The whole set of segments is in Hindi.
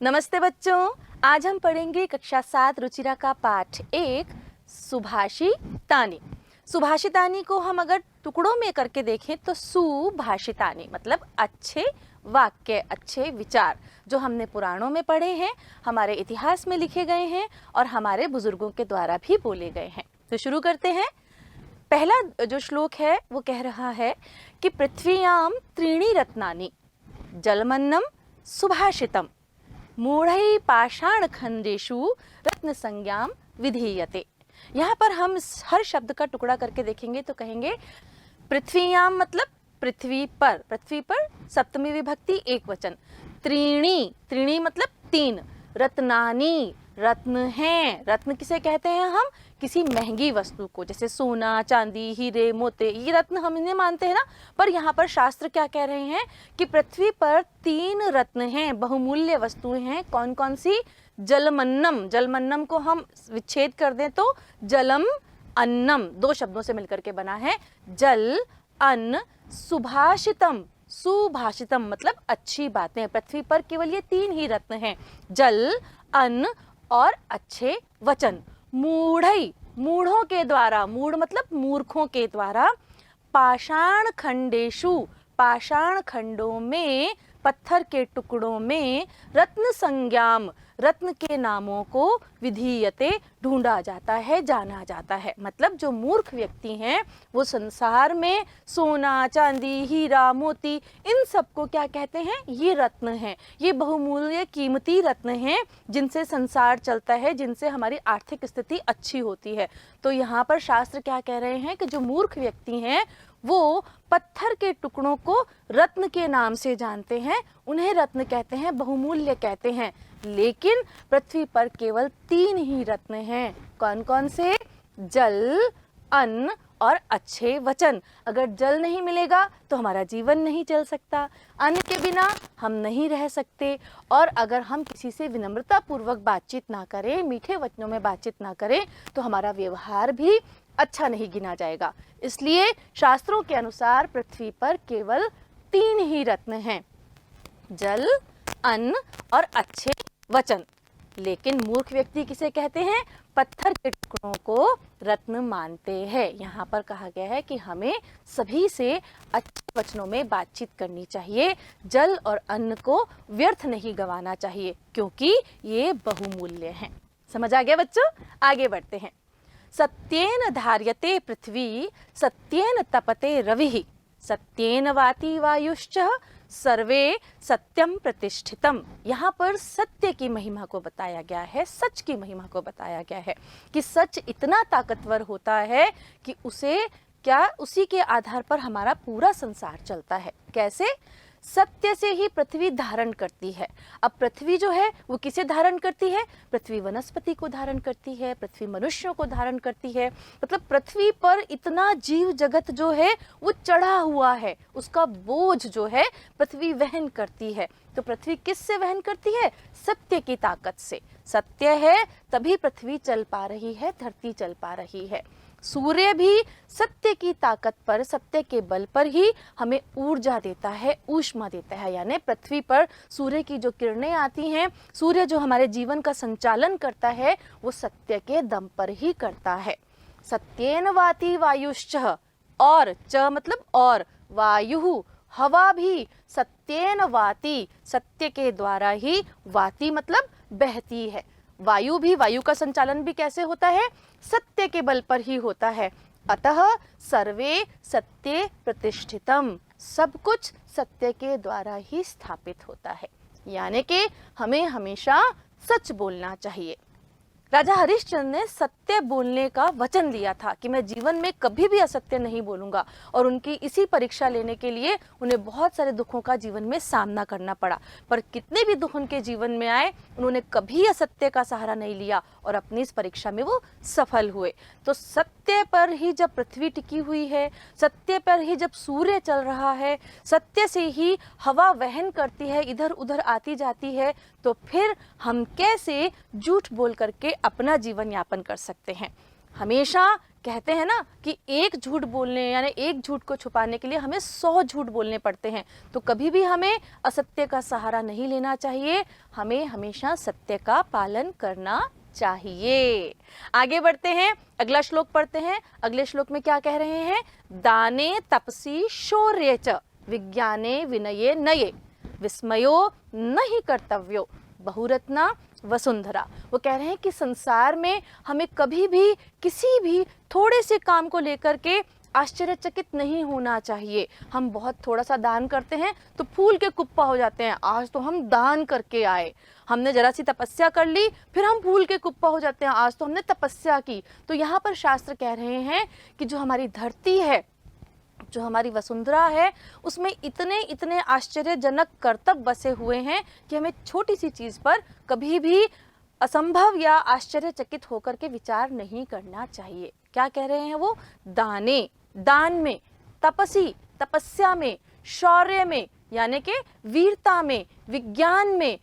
नमस्ते बच्चों, आज हम पढ़ेंगे कक्षा 7 रुचिरा का पाठ 1 सुभाषितानी। सुभाषितानी को हम अगर टुकड़ों में करके देखें तो सुभाषितानी मतलब अच्छे वाक्य, अच्छे विचार जो हमने पुराणों में पढ़े हैं, हमारे इतिहास में लिखे गए हैं और हमारे बुजुर्गों के द्वारा भी बोले गए हैं। तो शुरू करते हैं। पहला जो श्लोक है वो कह रहा है कि पृथ्व्याम त्रीणि रत्नानि जलमन्नम सुभाषितम मूढ़ै पाषाण खंडेषु रत्न संज्ञाम विधीयते। यहाँ पर हम हर शब्द का टुकड़ा करके देखेंगे तो कहेंगे पृथ्व्याम मतलब पृथ्वी पर सप्तमी विभक्ति एक वचन, त्रीणी त्रीणी मतलब 3, रत्नानी रत्न हैं। रत्न किसे कहते हैं हम? किसी महंगी वस्तु को, जैसे सोना चांदी हीरे मोती, ये रत्न हम इन्हें मानते हैं ना। पर यहाँ पर शास्त्र क्या कह रहे हैं कि पृथ्वी पर 3 रत्न हैं, बहुमूल्य वस्तुएं हैं। कौन कौन सी? जलमन्नम, जलमन्नम को हम विच्छेद कर दें तो जलम अन्नम, 2 शब्दों से मिलकर के बना है जल अन्न। सुभाषितम, सुभाषितम मतलब अच्छी बातें। पृथ्वी पर केवल ये 3 ही रत्न हैं, जल अन्न और अच्छे वचन। मूढ़ई, मूढ़ों के द्वारा, मूढ़ मतलब मूर्खों के द्वारा, पाषाण खंडेषु पाषाण खंडों में, पत्थर के टुकड़ों में, रत्न संज्ञाम रत्न के नामों को, विधीयते ढूंढा जाता है, जाना जाता है। मतलब जो मूर्ख व्यक्ति हैं वो संसार में सोना चांदी हीरा मोती इन सबको क्या कहते हैं? ये रत्न हैं, ये बहुमूल्य कीमती रत्न हैं जिनसे संसार चलता है, जिनसे हमारी आर्थिक स्थिति अच्छी होती है। तो यहाँ पर शास्त्र क्या कह रहे हैं कि जो मूर्ख व्यक्ति हैं वो पत्थर के टुकड़ों को रत्न के नाम से जानते हैं, उन्हें रत्न कहते हैं, बहुमूल्य कहते हैं। लेकिन पृथ्वी पर केवल 3 ही रत्न हैं। कौन कौन से? जल अन्न और अच्छे वचन। अगर जल नहीं मिलेगा तो हमारा जीवन नहीं चल सकता, अन्न के बिना हम नहीं रह सकते, और अगर हम किसी से विनम्रता पूर्वक बातचीत ना करें, मीठे वचनों में बातचीत ना करें तो हमारा व्यवहार भी अच्छा नहीं गिना जाएगा। इसलिए शास्त्रों के अनुसार पृथ्वी पर केवल 3 ही रत्न हैं, जल अन्न और अच्छे वचन। लेकिन मूर्ख व्यक्ति किसे कहते हैं? पत्थर के टुकड़ों को रत्न मानते हैं। यहाँ पर कहा गया है कि हमें सभी से अच्छे वचनों में बातचीत करनी चाहिए, जल और अन्न को व्यर्थ नहीं गंवाना चाहिए, क्योंकि ये बहुमूल्य हैं। समझ आ गया बच्चों? आगे बढ़ते हैं। सत्येन धार्यते पृथ्वी सत्येन तपते रविः सत्येन वाति वायुश्च सर्वे सत्यम प्रतिष्ठितम। यहाँ पर सत्य की महिमा को बताया गया है, सच की महिमा को बताया गया है कि सच इतना ताकतवर होता है कि उसी के आधार पर हमारा पूरा संसार चलता है। कैसे? सत्य से ही पृथ्वी धारण करती है। अब पृथ्वी जो है वो किसे धारण करती है? पृथ्वी वनस्पति को धारण करती है, पृथ्वी मनुष्यों को धारण करती है। मतलब पृथ्वी पर इतना जीव जगत जो है वो चढ़ा हुआ है, उसका बोझ जो है पृथ्वी वहन करती है। तो पृथ्वी किससे वहन करती है? सत्य की ताकत से। सत्य है तभी पृथ्वी चल पा रही है, धरती चल पा रही है। सूर्य भी सत्य की ताकत पर, सत्य के बल पर ही हमें ऊर्जा देता है, ऊष्मा देता है। यानी पृथ्वी पर सूर्य की जो किरणें आती हैं, सूर्य जो हमारे जीवन का संचालन करता है वो सत्य के दम पर ही करता है। सत्येन वाति वायुश्च, और च मतलब और, वायु हवा भी सत्येन वाति सत्य के द्वारा ही, वाति मतलब बहती है। वायु भी, वायु का संचालन भी कैसे होता है? सत्य के बल पर ही होता है। अतः सर्वे सत्ये प्रतिष्ठितम, सब कुछ सत्य के द्वारा ही स्थापित होता है। यानी कि हमें हमेशा सच बोलना चाहिए। राजा हरिश्चंद्र ने सत्य बोलने का वचन दिया था कि मैं जीवन में कभी भी असत्य नहीं बोलूंगा, और उनकी इसी परीक्षा लेने के लिए उन्हें बहुत सारे दुखों का जीवन में सामना करना पड़ा। पर कितने भी दुख उनके जीवन में आए, उन्होंने कभी असत्य का सहारा नहीं लिया और अपनी इस परीक्षा में वो सफल हुए। तो सत्य पर ही जब पृथ्वी टिकी हुई है, सत्य पर ही जब सूर्य चल रहा है, सत्य से ही हवा वहन करती है, इधर उधर आती जाती है, तो फिर हम कैसे झूठ बोल करके अपना जीवन यापन कर सकते हैं? हमेशा कहते हैं ना कि एक झूठ बोलने यानी एक झूठ को छुपाने के लिए हमें 100 झूठ बोलने पड़ते हैं। तो कभी भी हमें असत्य का सहारा नहीं लेना चाहिए, हमें हमेशा सत्य का पालन करना चाहिए। आगे बढ़ते हैं, अगला श्लोक पढ़ते हैं। अगले श्लोक में क्या कह रहे हैं? दाने तपसी शौर्ये च विज्ञाने विनये नये विस्मयो नहीं कर्तव्यो बहुरत्ना वसुंधरा। वो कह रहे हैं कि संसार में हमें कभी भी किसी भी थोड़े से काम को लेकर के आश्चर्यचकित नहीं होना चाहिए। हम बहुत थोड़ा सा दान करते हैं तो फूल के कुप्पा हो जाते हैं, आज तो हम दान करके आए। हमने जरा सी तपस्या कर ली, फिर हम फूल के कुप्पा हो जाते हैं, आज तो हमने तपस्या की। तो यहाँ पर शास्त्र कह रहे हैं कि जो हमारी धरती है, जो हमारी वसुंधरा है, उसमें इतने इतने आश्चर्यजनक कर्तव्य बसे हुए हैं कि हमें छोटी सी चीज पर कभी भी असंभव या आश्चर्यचकित होकर के विचार नहीं करना चाहिए। क्या कह रहे हैं वो? दाने, दान में, तपसी, तपस्या में, शौर्य में यानी कि वीरता में, विज्ञान में,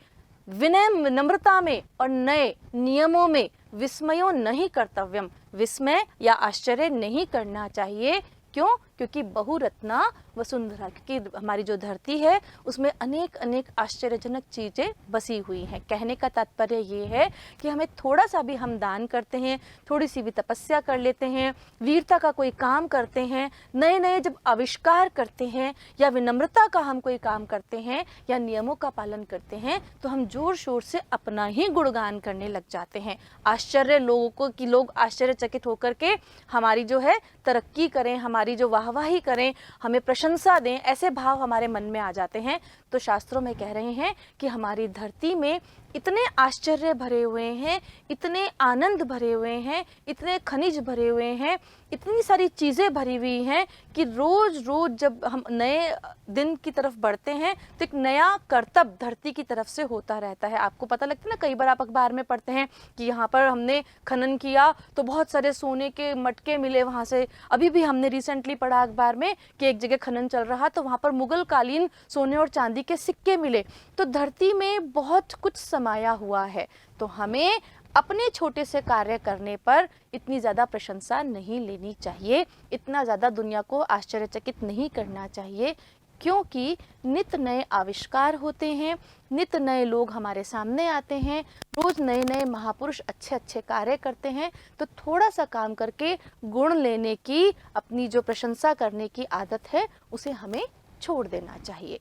विनय नम्रता में और नए नियमों में विस्मयो नहीं कर्तव्यम, विस्मय या आश्चर्य नहीं करना चाहिए। क्यों? क्योंकि बहुरत्ना वसुंधरा, क्योंकि हमारी जो धरती है उसमें अनेक अनेक आश्चर्यजनक चीज़ें बसी हुई हैं। कहने का तात्पर्य ये है कि हमें थोड़ा सा भी हम दान करते हैं, थोड़ी सी भी तपस्या कर लेते हैं, वीरता का कोई काम करते हैं, नए नए जब आविष्कार करते हैं या विनम्रता का हम कोई काम करते हैं या नियमों का पालन करते हैं, तो हम जोर शोर से अपना ही गुणगान करने लग जाते हैं। आश्चर्य लोगों को कि लोग आश्चर्यचकित होकर के हमारी जो है तरक्की करें, हमारी जो वाहवाही करें, हमें प्रशंसा दें, ऐसे भाव हमारे मन में आ जाते हैं। तो शास्त्रों में कह रहे हैं कि हमारी धरती में इतने आश्चर्य भरे हुए हैं, इतने आनंद भरे हुए हैं, इतने खनिज भरे हुए हैं, इतनी सारी चीज़ें भरी हुई हैं कि रोज रोज जब हम नए दिन की तरफ बढ़ते हैं तो एक नया कर्तव्य धरती की तरफ से होता रहता है। आपको पता लगता है ना, कई बार आप अखबार में पढ़ते हैं कि यहाँ पर हमने खनन किया तो बहुत सारे सोने के मटके मिले वहाँ से। अभी भी हमने रिसेंटली पढ़ा अखबार में कि एक जगह खनन चल रहा तो वहाँ पर मुगल कालीन सोने और चांदी के सिक्के मिले। तो धरती में बहुत कुछ समाया हुआ है। तो हमें अपने छोटे से कार्य करने पर इतनी ज़्यादा प्रशंसा नहीं लेनी चाहिए, इतना ज़्यादा दुनिया को आश्चर्यचकित नहीं करना चाहिए, क्योंकि नित नए आविष्कार होते हैं, नित नए लोग हमारे सामने आते हैं, रोज नए नए महापुरुष अच्छे अच्छे कार्य करते हैं। तो थोड़ा सा काम करके गुण लेने की, अपनी जो प्रशंसा करने की आदत है उसे हमें छोड़ देना चाहिए।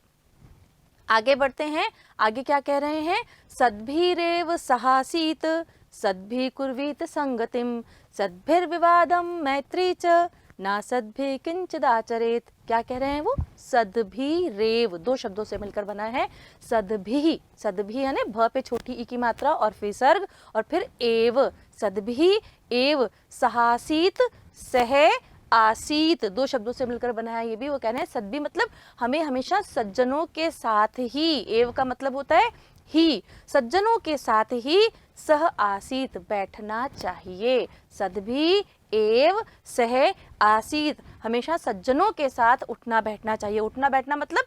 आगे बढ़ते हैं, आगे क्या कह रहे हैं? सद्भिरेव सहासीत सद्भि कुर्वीत संगतिम सद्भिर्विवादम मैत्री च ना सद्भि किंचिदाचरेत। क्या कह रहे हैं वो? सद्भि रेव, दो शब्दों से मिलकर बना है सद्भि। सद्भि यानी भ पे छोटी ई की मात्रा और विसर्ग और फिर एव, सद्भि एव सहासीत सह आसीत, दो शब्दों से मिलकर बना है ये भी। वो कह रहे हैं सद्भि मतलब हमें हमेशा सज्जनों के साथ ही, एव का मतलब होता है ही, सज्जनों के साथ ही सह आसीत बैठना चाहिए। सद्भि एव सह आसीत, हमेशा सज्जनों के साथ उठना बैठना चाहिए। उठना बैठना मतलब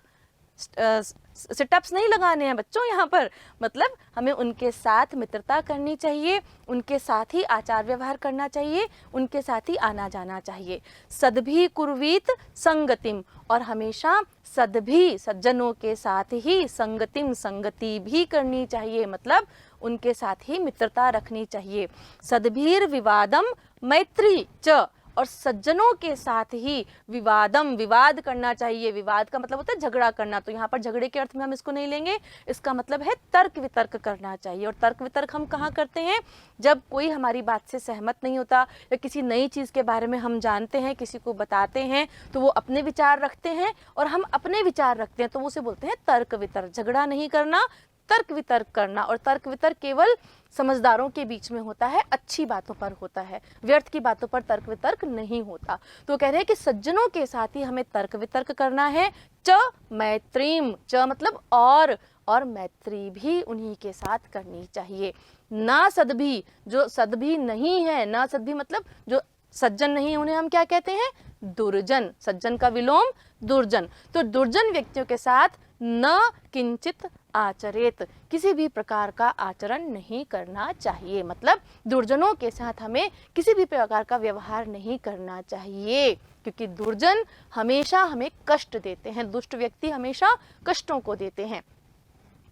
सिटअप्स नहीं लगाने हैं बच्चों यहाँ पर, मतलब हमें उनके साथ मित्रता करनी चाहिए, उनके साथ ही आचार व्यवहार करना चाहिए, उनके साथ ही आना जाना चाहिए। सद्भि कुर्वीत संगतिम, और हमेशा सद्भि सज्जनों के साथ ही संगतिम संगति भी करनी चाहिए, मतलब उनके साथ ही मित्रता रखनी चाहिए। सद्भिर विवादम मैत्री च, और सज्जनों के साथ ही विवादम विवाद करना चाहिए। विवाद का मतलब होता है झगड़ा करना, तो यहाँ पर झगड़े के अर्थ में हम इसको नहीं लेंगे, इसका मतलब है तर्क वितर्क करना चाहिए। और तर्क वितर्क हम कहाँ करते हैं? जब कोई हमारी बात से सहमत नहीं होता या किसी नई चीज़ के बारे में हम जानते हैं, किसी को बताते हैं तो वो अपने विचार रखते हैं और हम अपने विचार रखते हैं, तो उसे बोलते हैं तर्क वितर्क। झगड़ा नहीं करना, तर्क वितर्क करना। और तर्क वितर्क केवल समझदारों के बीच में होता है, अच्छी बातों पर होता है, व्यर्थ की बातों पर तर्क वितर्क नहीं होता। तो कह रहे हैं कि सज्जनों के साथ ही हमें तर्क वितर्क करना है। च मैत्रीम, च मतलब और मैत्री भी उन्हीं के साथ करनी चाहिए। ना सद्भि, जो सद्भि नहीं है, ना सद्भि मतलब जो सज्जन नहीं, उन्हें हम क्या कहते हैं? दुर्जन। सज्जन का विलोम दुर्जन। तो दुर्जन व्यक्तियों के साथ न किंचित आचरेत, किसी भी प्रकार का आचरण नहीं करना चाहिए। मतलब दुर्जनों के साथ हमें किसी भी प्रकार का व्यवहार नहीं करना चाहिए, क्योंकि दुर्जन हमेशा हमें कष्ट देते हैं, दुष्ट व्यक्ति हमेशा कष्टों को देते हैं।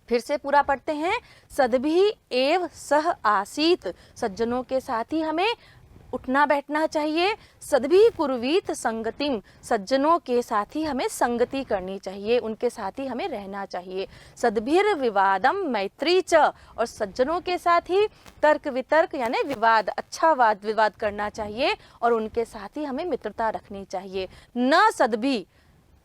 फिर से पूरा पढ़ते हैं। सद्भिः एव सह आसीत, सज्जनों के साथ ही हमें उठना बैठना चाहिए। सद्भिः कुर्वीत संगतिम, सज्जनों के साथ ही हमें संगति करनी चाहिए, उनके साथ ही हमें रहना चाहिए। सद्भिर विवादम मैत्री च, और सज्जनों के साथ ही तर्क वितर्क यानी विवाद, अच्छा वाद विवाद करना चाहिए और उनके साथ ही हमें मित्रता रखनी चाहिए। न सद्भिः,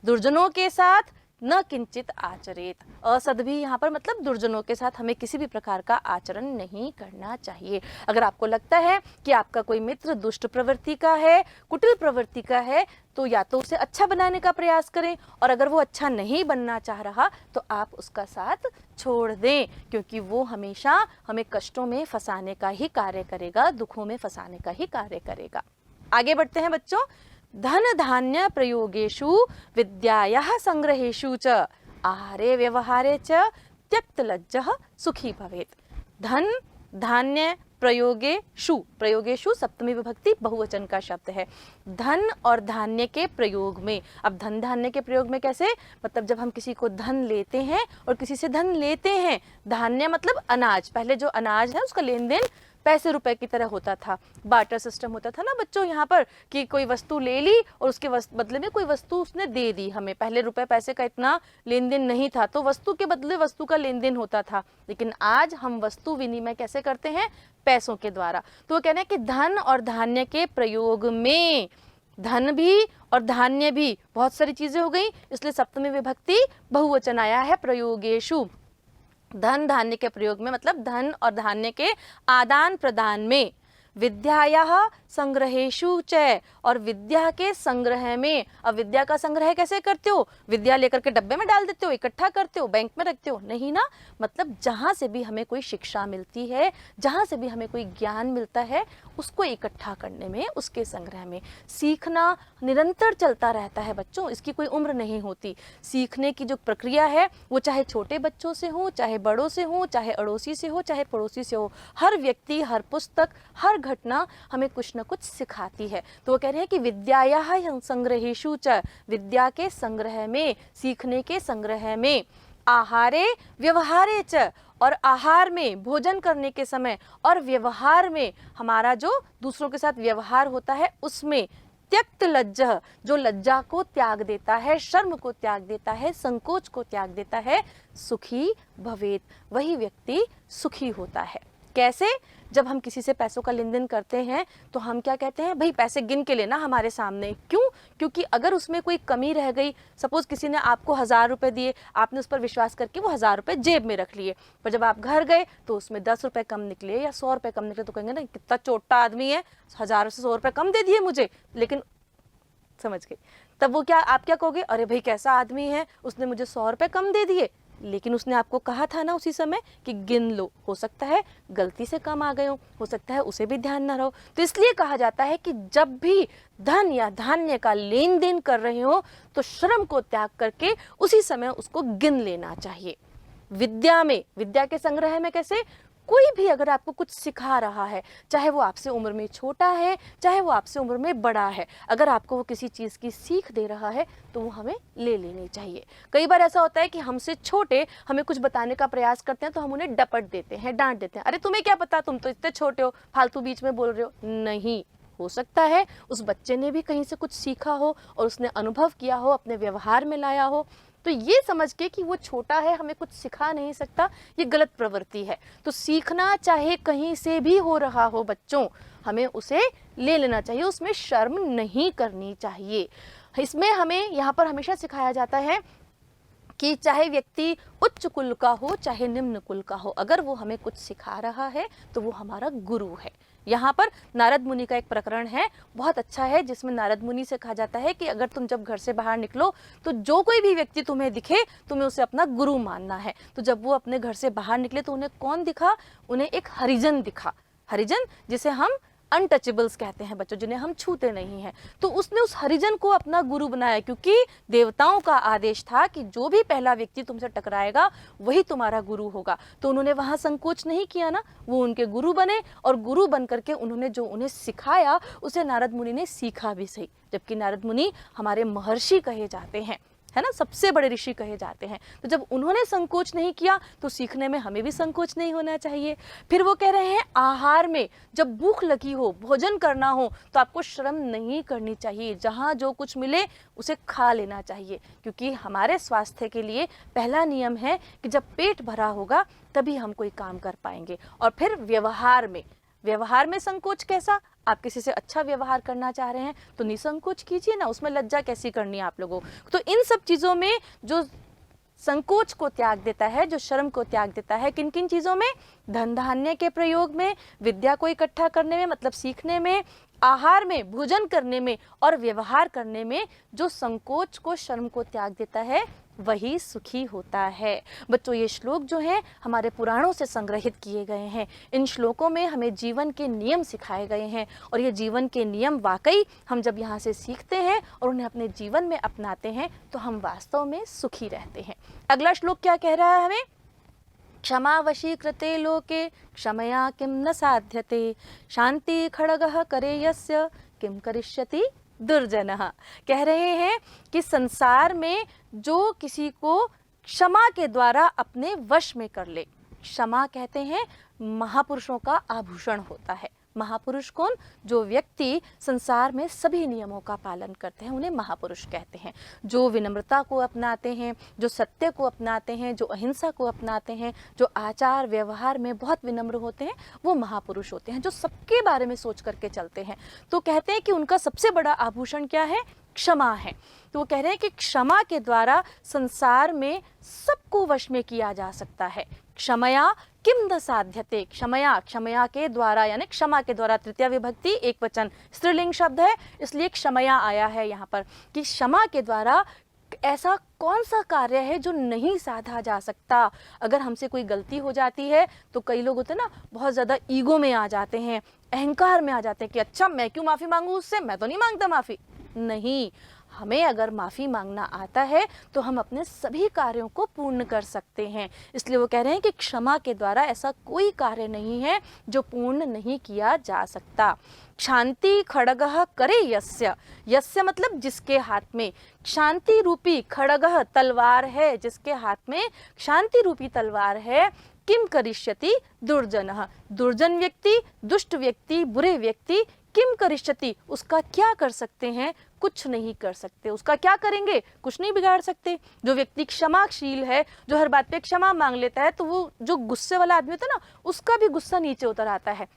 दुर्जनों के साथ, न किंचित आचरेत, असद्भिः यहाँ पर मतलब दुर्जनों के साथ हमें किसी भी प्रकार का आचरण नहीं करना चाहिए। अगर आपको लगता है कि आपका कोई मित्र दुष्ट प्रवृत्ति का है, कुटिल प्रवृत्ति का है, तो या तो उसे अच्छा बनाने का प्रयास करें, और अगर वो अच्छा नहीं बनना चाह रहा तो आप उसका साथ छोड़ दें, क्योंकि वो हमेशा हमें कष्टों में फंसाने का ही कार्य करेगा, दुखों में फंसाने का ही कार्य करेगा। आगे बढ़ते हैं बच्चों। धन धान्य प्रयोगेषु विद्यायाः संग्रहेषु च आहारे व्यवहारे च त्यक्त लज्जः सुखी भवेत्। धन धान्य प्रयोगेषु, प्रयोगेषु सप्तमी विभक्ति बहुवचन का शब्द है। धन और धान्य के प्रयोग में, अब धन धान्य के प्रयोग में कैसे, मतलब जब हम किसी को धन लेते हैं और किसी से धन लेते हैं, धान्य मतलब अनाज, पहले जो अनाज है उसका लेन देन पैसे रुपए की तरह होता था, बार्टर सिस्टम होता था ना बच्चों, यहाँ पर कि कोई वस्तु ले ली और उसके बदले में कोई वस्तु उसने दे दी हमें। पहले रुपए पैसे का इतना लेन देन नहीं था, तो वस्तु के बदले वस्तु का लेन देन होता था। लेकिन आज हम वस्तु विनिमय कैसे करते हैं, पैसों के द्वारा। तो वो कहना है कि धन और धान्य के प्रयोग में, धन भी और धान्य भी बहुत सारी चीजें हो गई, इसलिए सप्तमी विभक्ति बहुवचन आया है प्रयोगेषु। धन धान्य के प्रयोग में मतलब धन और धान्य के आदान प्रदान में। विद्यायाः संग्रहेषु च, और विद्या के संग्रह में। अब विद्या का संग्रह कैसे करते हो, विद्या लेकर के डब्बे में डाल देते हो, इकट्ठा करते हो, बैंक में रखते हो, नहीं ना। मतलब जहाँ से भी हमें कोई शिक्षा मिलती है, जहाँ से भी हमें कोई ज्ञान मिलता है, उसको इकट्ठा करने में, उसके संग्रह में। सीखना निरंतर चलता रहता है बच्चों, इसकी कोई उम्र नहीं होती। सीखने की जो प्रक्रिया है वो चाहे छोटे बच्चों से हो, चाहे बड़ों से हो, चाहे अड़ोसी से हो, चाहे पड़ोसी से हो, हर व्यक्ति, हर पुस्तक, हर घटना हमें कुछ न कुछ सिखाती है। तो वो कह रहे हैं कि विद्यायाः संग्रहेषु च, विद्या के संग्रह में, सीखने के संग्रह में। आहारे व्यवहारे च, और आहार में, भोजन करने के समय, और व्यवहार में, हमारा जो दूसरों के साथ व्यवहार होता है उसमें। त्यक्त लज्जः, जो लज्जा को त्याग देता है, शर्म को त्याग देता है, संकोच को त्याग देता है, सुखी भवेत्, वही व्यक्ति सुखी होता है। कैसे, जब हम किसी से पैसों का लेन देन करते हैं तो हम क्या कहते हैं, भाई पैसे गिन के लेना हमारे सामने। क्यों, क्योंकि अगर उसमें कोई कमी रह गई, सपोज किसी ने आपको 1000 रुपए दिए, आपने उस पर विश्वास करके वो 1000 रुपए जेब में रख लिए, पर जब आप घर गए तो उसमें 10 रुपए कम निकले या 100 रुपए कम निकले, तो कहेंगे ना कितना चोटा आदमी है, 1000 से 100 रुपए कम दे दिए मुझे। लेकिन समझ गई, तब वो क्या, आप क्या कहोगे, अरे भाई कैसा आदमी है, उसने मुझे 100 रुपए कम दे दिए। लेकिन उसने आपको कहा था ना उसी समय कि गिन लो, हो सकता है गलती से कम आ गए हो सकता है उसे भी ध्यान ना रहो। तो इसलिए कहा जाता है कि जब भी धन या धान्य का लेन देन कर रहे हो तो श्रम को त्याग करके उसी समय उसको गिन लेना चाहिए। विद्या में, विद्या के संग्रह में कैसे, कोई भी अगर आपको कुछ सिखा रहा है, चाहे वो आपसे उम्र में छोटा है, चाहे वो आपसे उम्र में बड़ा है, अगर आपको वो किसी चीज़ की सीख दे रहा है तो वो हमें ले लेनी चाहिए। कई बार ऐसा होता है कि हमसे छोटे हमें कुछ बताने का प्रयास करते हैं तो हम उन्हें डपट देते हैं, डांट देते हैं, अरे तुम्हें क्या पता, तुम तो इतने छोटे हो, फालतू बीच में बोल रहे हो। नहीं, हो सकता है उस बच्चे ने भी कहीं से कुछ सीखा हो और उसने अनुभव किया हो, अपने व्यवहार में लाया हो। तो ये समझ के कि वो छोटा है, हमें कुछ सिखा नहीं सकता, ये गलत प्रवृत्ति है। तो सीखना चाहे कहीं से भी हो रहा हो बच्चों, हमें उसे ले लेना चाहिए, उसमें शर्म नहीं करनी चाहिए। इसमें हमें यहाँ पर हमेशा सिखाया जाता है कि चाहे व्यक्ति उच्च कुल का हो चाहे निम्न कुल का हो, अगर वो हमें कुछ सिखा रहा है तो वो हमारा गुरु है। यहाँ पर नारद मुनि का एक प्रकरण है, बहुत अच्छा है, जिसमें नारद मुनि से कहा जाता है कि अगर तुम जब घर से बाहर निकलो तो जो कोई भी व्यक्ति तुम्हें दिखे तुम्हें उसे अपना गुरु मानना है। तो जब वो अपने घर से बाहर निकले तो उन्हें कौन दिखा, उन्हें एक हरिजन दिखा, हरिजन जिसे हम अनटचेबल्स कहते हैं बच्चों, जिन्हें हम छूते नहीं हैं। तो उसने उस हरिजन को अपना गुरु बनाया, क्योंकि देवताओं का आदेश था कि जो भी पहला व्यक्ति तुमसे टकराएगा वही तुम्हारा गुरु होगा। तो उन्होंने वहां संकोच नहीं किया ना, वो उनके गुरु बने, और गुरु बन करके उन्होंने जो उन्हें सिखाया उसे नारद मुनि ने सीखा भी सही। जबकि नारद मुनि हमारे महर्षि कहे जाते हैं, है ना, सबसे बड़े ऋषि कहे जाते हैं। तो जब उन्होंने संकोच नहीं किया तो सीखने में हमें भी संकोच नहीं होना चाहिए। फिर वो कह रहे हैं आहार में, जब भूख लगी हो, भोजन करना हो, तो आपको शर्म नहीं करनी चाहिए, जहाँ जो कुछ मिले उसे खा लेना चाहिए, क्योंकि हमारे स्वास्थ्य के लिए पहला नियम है कि जब पेट भरा होगा तभी हम कोई काम कर पाएंगे। और फिर व्यवहार में संकोच कैसा? आप किसी से अच्छा व्यवहार करना चाह रहे हैं तो निसंकोच कीजिए ना, उसमें लज्जा कैसी करनी है आप लोगों को। तो इन सब चीज़ों में जो संकोच को त्याग देता है, जो शर्म को त्याग देता है, किन किन चीज़ों में? धन धान्य के प्रयोग में, विद्या को इकट्ठा करने में मतलब सीखने में, आहार में, भोजन करने में, और व्यवहार करने में जो संकोच को, शर्म को त्याग देता है वही सुखी होता है। बच्चों, ये श्लोक जो हैं हमारे पुराणों से संग्रहित किए गए हैं। इन श्लोकों में हमें जीवन के नियम सिखाए गए हैं, और ये जीवन के नियम वाकई हम जब यहाँ से सीखते हैं और उन्हें अपने जीवन में अपनाते हैं तो हम वास्तव में सुखी रहते हैं। अगला श्लोक क्या कह रहा है हमें? क्षमा वशीकृते लोके क्षमया किम न साध्यते, शांति खड्गः करे यस्य किम करिष्यति दुर्जनः। कह रहे हैं कि संसार में जो किसी को क्षमा के द्वारा अपने वश में कर ले, क्षमा कहते हैं महापुरुषों का आभूषण होता है। महापुरुष कौन? जो व्यक्ति संसार में सभी नियमों का पालन करते हैं उन्हें महापुरुष कहते हैं। जो विनम्रता को अपनाते हैं, जो सत्य को अपनाते हैं, जो अहिंसा को अपनाते हैं, जो आचार व्यवहार में बहुत विनम्र होते हैं, वो महापुरुष होते हैं। जो सबके बारे में सोच करके चलते हैं, तो कहते हैं कि उनका सबसे बड़ा आभूषण क्या है? क्षमा है। तो वो कह रहे हैं कि क्षमा के द्वारा संसार में सबको वश में किया जा सकता है। क्षमया किम न साध्यते, क्षमया के द्वारा, यानी क्षमा के द्वारा, तृतीया विभक्ति एक वचन स्त्रीलिंग शब्द है, इसलिए क्षमया आया है यहाँ पर कि क्षमा के द्वारा ऐसा कौन सा कार्य है जो नहीं साधा जा सकता। अगर हमसे कोई गलती हो जाती है तो कई लोग होते हैं ना, बहुत ज़्यादा ईगो में आ जाते हैं, अहंकार में आ जाते हैं कि अच्छा मैं क्यों माफ़ी मांगू उससे, मैं तो नहीं मांगता माफ़ी। नहीं, हमें अगर माफ़ी मांगना आता है तो हम अपने सभी कार्यों को पूर्ण कर सकते हैं। इसलिए वो कह रहे हैं कि क्षमा के द्वारा ऐसा कोई कार्य नहीं है जो पूर्ण नहीं किया जा सकता। शांति खड्गः करे यस्य, यस्य मतलब जिसके हाथ में, शांति रूपी खड्गः तलवार है, जिसके हाथ में शांति रूपी तलवार है। किम करिष्यति दुर्जनः, दुर्जन व्यक्ति, दुष्ट व्यक्ति, बुरे व्यक्ति, किम करिष्यति उसका क्या कर सकते हैं? कुछ नहीं कर सकते। उसका क्या करेंगे? कुछ नहीं बिगाड़ सकते। जो व्यक्ति क्षमाशील है, जो हर बात पे क्षमा मांग लेता है, तो वो जो गुस्से वाला आदमी होता है ना, उसका भी गुस्सा नीचे उतर आता है।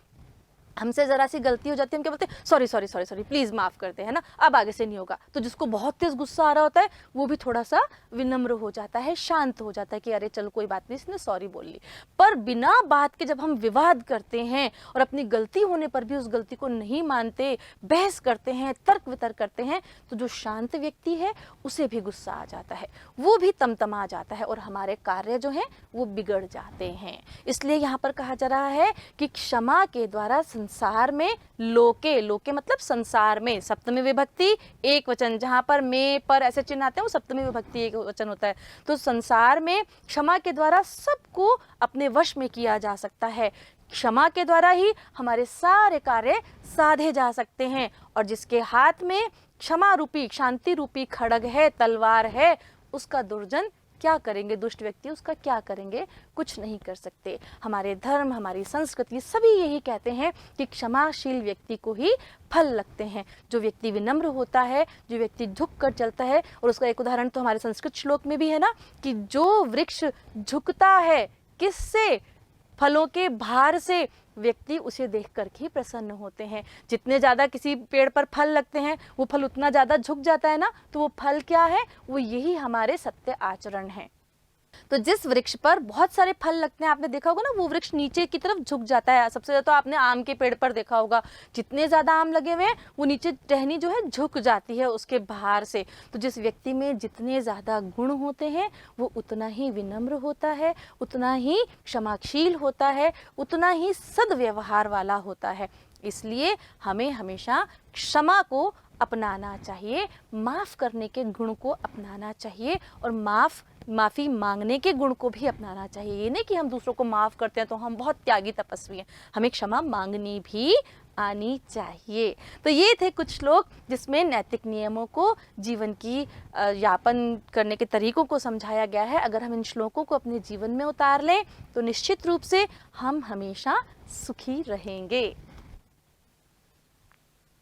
हमसे ज़रा सी गलती हो जाती है, हम क्या बोलते हैं? Sorry sorry sorry sorry, please माफ़ करते हैं ना, अब आगे से नहीं होगा। तो जिसको बहुत तेज़ गुस्सा आ रहा होता है वो भी थोड़ा सा विनम्र हो जाता है, शांत हो जाता है कि अरे चलो कोई बात नहीं, इसने सॉरी बोल ली। पर बिना बात के जब हम विवाद करते हैं और अपनी गलती होने पर भी उस गलती को नहीं मानते, बहस करते हैं, तर्क वितर्क करते हैं, तो जो शांत व्यक्ति है उसे भी गुस्सा आ जाता है, वो भी तमतमा जाता है, और हमारे कार्य जो हैं वो बिगड़ जाते हैं। इसलिए यहाँ पर कहा जा रहा है कि क्षमा के द्वारा संसार में, लोके, लोके मतलब संसार में, सप्तमी विभक्ति एक वचन, जहां पर में पर ऐसे चिन्ह आते हैं वो सप्तमी विभक्ति एक वचन होता है। तो संसार में क्षमा के द्वारा सबको अपने वश में किया जा सकता है। क्षमा के द्वारा ही हमारे सारे कार्य साधे जा सकते हैं। और जिसके हाथ में क्षमा रूपी, शांति रूपी खड्ग है, तलवार है, उसका दुर्जन क्या करेंगे? दुष्ट व्यक्ति उसका क्या करेंगे? कुछ नहीं कर सकते। हमारे धर्म, हमारी संस्कृति सभी यही कहते हैं कि क्षमाशील व्यक्ति को ही फल लगते हैं। जो व्यक्ति विनम्र होता है, जो व्यक्ति झुक कर चलता है, और उसका एक उदाहरण तो हमारे संस्कृत श्लोक में भी है ना, कि जो वृक्ष झुकता है किससे? फलों के भार से, व्यक्ति उसे देख कर ही प्रसन्न होते हैं। जितने ज़्यादा किसी पेड़ पर फल लगते हैं वो फल उतना ज़्यादा झुक जाता है ना, तो वो फल क्या है? वो यही हमारे सत्य आचरण है। तो जिस वृक्ष पर बहुत सारे फल लगते हैं, आपने देखा होगा ना, वो वृक्ष नीचे की तरफ झुक जाता है। सबसे ज़्यादा तो आपने आम के पेड़ पर देखा होगा, जितने ज़्यादा आम लगे हुए हैं वो नीचे टहनी जो है झुक जाती है उसके भार से। तो जिस व्यक्ति में जितने ज़्यादा गुण होते हैं वो उतना ही विनम्र होता है, उतना ही क्षमाशील होता है, उतना ही सद्व्यवहार वाला होता है। इसलिए हमें हमेशा क्षमा को अपनाना चाहिए, माफ़ करने के गुण को अपनाना चाहिए और माफ़ी मांगने के गुण को भी अपनाना चाहिए। ये नहीं कि हम दूसरों को माफ़ करते हैं तो हम बहुत त्यागी तपस्वी हैं, हमें क्षमा मांगनी भी आनी चाहिए। तो ये थे कुछ श्लोक जिसमें नैतिक नियमों को, जीवन की यापन करने के तरीकों को समझाया गया है। अगर हम इन श्लोकों को अपने जीवन में उतार लें तो निश्चित रूप से हम हमेशा सुखी रहेंगे।